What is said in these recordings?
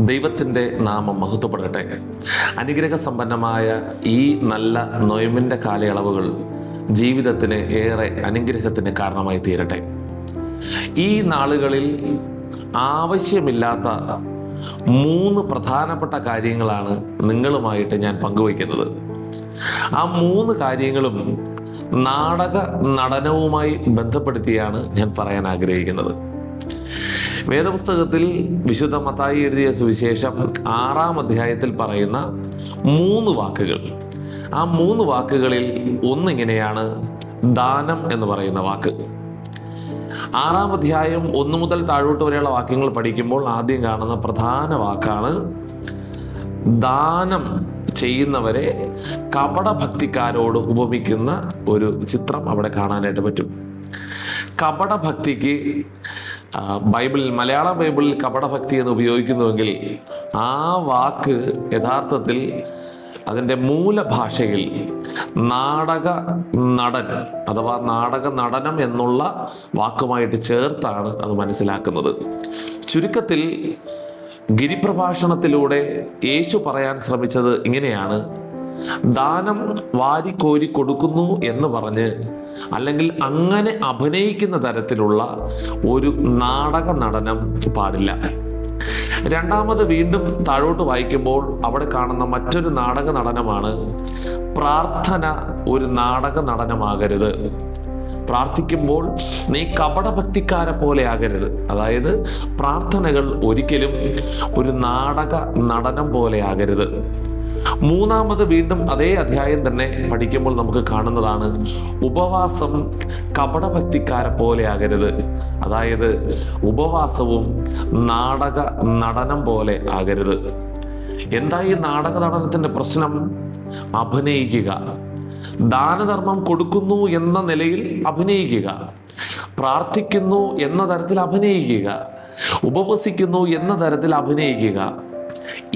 ദൈവത്തിൻ്റെ നാമം മഹത്വപ്പെടട്ടെ. അനുഗ്രഹ സമ്പന്നമായ ഈ നല്ല നൊയമ്പിൻ്റെ കാലയളവുകൾ ജീവിതത്തിന് ഏറെ അനുഗ്രഹത്തിന് കാരണമായി തീരട്ടെ. ഈ നാളുകളിൽ ആവശ്യമില്ലാത്ത 3 പ്രധാനപ്പെട്ട കാര്യങ്ങളാണ് നിങ്ങളുമായിട്ട് ഞാൻ പങ്കുവയ്ക്കുന്നത്. ആ 3 കാര്യങ്ങളും നാടക നടനവുമായി ബന്ധപ്പെടുത്തിയാണ് ഞാൻ പറയാൻ ആഗ്രഹിക്കുന്നത്. വേദപുസ്തകത്തിൽ വിശുദ്ധ മത്തായി എഴുതിയ സുവിശേഷം 6-ാം അധ്യായത്തിൽ പറയുന്ന 3 വാക്കുകൾ. ആ 3 വാക്കുകളിൽ ഒന്നിങ്ങനെയാണ്, ദാനം എന്ന് പറയുന്ന വാക്ക്. 6-ാം അധ്യായം 1 മുതൽ താഴോട്ട് വരെയുള്ള വാക്യങ്ങൾ പഠിക്കുമ്പോൾ ആദ്യം കാണുന്ന പ്രധാന വാക്കാണ് ദാനം ചെയ്യുന്നവരെ കപടഭക്തിക്കാരോട് ഉപമിക്കുന്ന ഒരു ചിത്രം അവിടെ കാണാനായിട്ട് പറ്റും. കപടഭക്തിക്ക് മലയാള ബൈബിളിൽ കപടഭക്തി എന്ന് ഉപയോഗിക്കുന്നുവെങ്കിൽ ആ വാക്ക് യഥാർത്ഥത്തിൽ അതിൻ്റെ മൂലഭാഷയിൽ നാടക നടൻ അഥവാ നാടക നടനം എന്നുള്ള വാക്കുമായിട്ട് ചേർത്താണ് അത് മനസ്സിലാക്കുന്നത്. ചുരുക്കത്തിൽ ഗിരിപ്രഭാഷണത്തിലൂടെ യേശു പറയാൻ ശ്രമിച്ചത് ഇങ്ങനെയാണ്: ദാനം വാരിക്കോരി കൊടുക്കുന്നു എന്ന് പറഞ്ഞ് അല്ലെങ്കിൽ അങ്ങനെ അഭിനയിക്കുന്ന തരത്തിലുള്ള ഒരു നാടക നടനം പാടില്ല. രണ്ടാമത് വീണ്ടും താഴോട്ട് വായിക്കുമ്പോൾ അവിടെ കാണുന്ന മറ്റൊരു നാടക നടനമാണ് പ്രാർത്ഥന ഒരു നാടക നടനമാകരുത്. പ്രാർത്ഥിക്കുമ്പോൾ നീ കപടഭക്തിക്കാരെ പോലെ ആകരുത്. അതായത് പ്രാർത്ഥനകൾ ഒരിക്കലും ഒരു നാടക നടനം പോലെ ആകരുത്. മൂന്നാമത് വീണ്ടും അതേ അധ്യായം തന്നെ പഠിക്കുമ്പോൾ നമുക്ക് കാണുന്നതാണ് ഉപവാസം കപടഭക്തിക്കാരെ പോലെ ആകരുത്. അതായത് ഉപവാസവും നാടക നടനം പോലെ ആകരുത്. എന്താ ഈ നാടക നടനത്തിന്റെ പ്രശ്നം? അഭിനയിക്കുക. ദാനധർമ്മം കൊടുക്കുന്നു എന്ന നിലയിൽ അഭിനയിക്കുക, പ്രാർത്ഥിക്കുന്നു എന്ന തരത്തിൽ അഭിനയിക്കുക, ഉപവസിക്കുന്നു എന്ന തരത്തിൽ അഭിനയിക്കുക.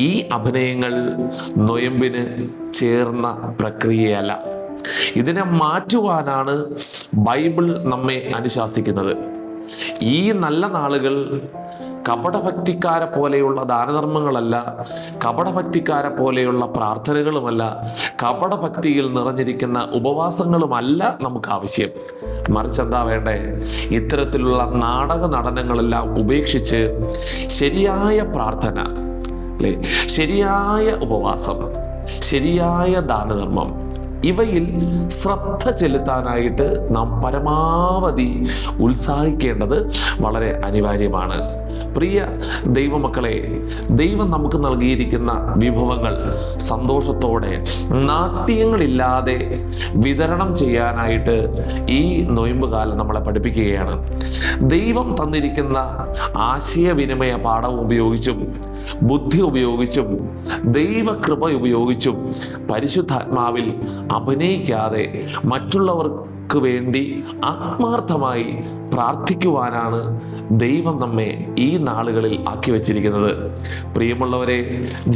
ഈ അഭിനയങ്ങൾ നൊയമ്പിന് ചേർന്ന പ്രക്രിയയല്ല. ഇതിനെ മാറ്റുവാനാണ് ബൈബിൾ നമ്മെ അനുശാസിക്കുന്നത്. ഈ നല്ല നാളുകൾ കപടഭക്തിക്കാരെ പോലെയുള്ള ദാനധർമ്മങ്ങളല്ല, കപടഭക്തിക്കാരെ പോലെയുള്ള പ്രാർത്ഥനകളുമല്ല, കപടഭക്തിയിൽ നിറഞ്ഞിരിക്കുന്ന ഉപവാസങ്ങളുമല്ല നമുക്ക് ആവശ്യം. മറിച്ച് എന്താ വേണ്ടേ? ഇത്തരത്തിലുള്ള നാടക നടനങ്ങളെല്ലാം ഉപേക്ഷിച്ച് ശരിയായ പ്രാർത്ഥന, അല്ലേ, ശരിയായ ഉപവാസം, ശരിയായ ദാനധർമ്മം, ഇവയിൽ ശ്രദ്ധ ചെലുത്താനായിട്ട് നാം പരമാവധി ഉത്സാഹിക്കേണ്ടത് വളരെ അനിവാര്യമാണ്. പ്രിയ ദൈവമക്കളെ, ദൈവം നമുക്ക് നൽകിയിരിക്കുന്ന വിഭവങ്ങൾ സന്തോഷത്തോടെ നാട്യങ്ങളില്ലാതെ വിതരണം ചെയ്യാനായിട്ട് ഈ നൊയമ്പുകാലം നമ്മളെ പഠിപ്പിക്കുകയാണ്. ദൈവം തന്നിരിക്കുന്ന ആശയവിനിമയ പാഠം ഉപയോഗിച്ചും ബുദ്ധി ഉപയോഗിച്ചും ദൈവകൃപ ഉപയോഗിച്ചും പരിശുദ്ധാത്മാവിൽ അഭിനയിക്കാതെ മറ്റുള്ളവർക്ക് വേണ്ടി ആത്മാർത്ഥമായി പ്രാർത്ഥിക്കുവാനാണ് ദൈവം നമ്മെ ഈ നാളുകളിൽ ആക്കി വച്ചിരിക്കുന്നത്. പ്രിയമുള്ളവരെ,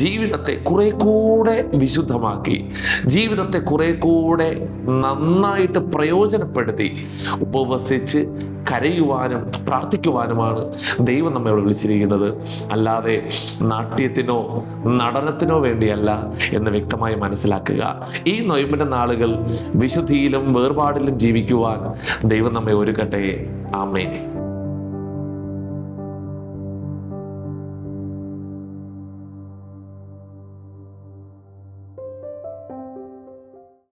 ജീവിതത്തെ കുറെ കൂടെ വിശുദ്ധമാക്കി, ജീവിതത്തെ കുറെ കൂടെ നന്നായിട്ട് പ്രയോജനപ്പെടുത്തി ഉപവസിച്ച് കരയുവാനും പ്രാർത്ഥിക്കുവാനുമാണ് ദൈവം നമ്മെ വിളിച്ചിരിക്കുന്നത്. അല്ലാതെ നാട്യത്തിനോ നടനത്തിനോ വേണ്ടിയല്ല എന്ന് വ്യക്തമായി മനസ്സിലാക്കുക. ഈ നൊയമ്പിന്റെ നാളുകൾ വിശുദ്ധിയിലും വേർപാടിലും ജീവിക്കുവാൻ ദൈവം നമ്മെ ഒരുക്കട്ടെ. ആമേൻ.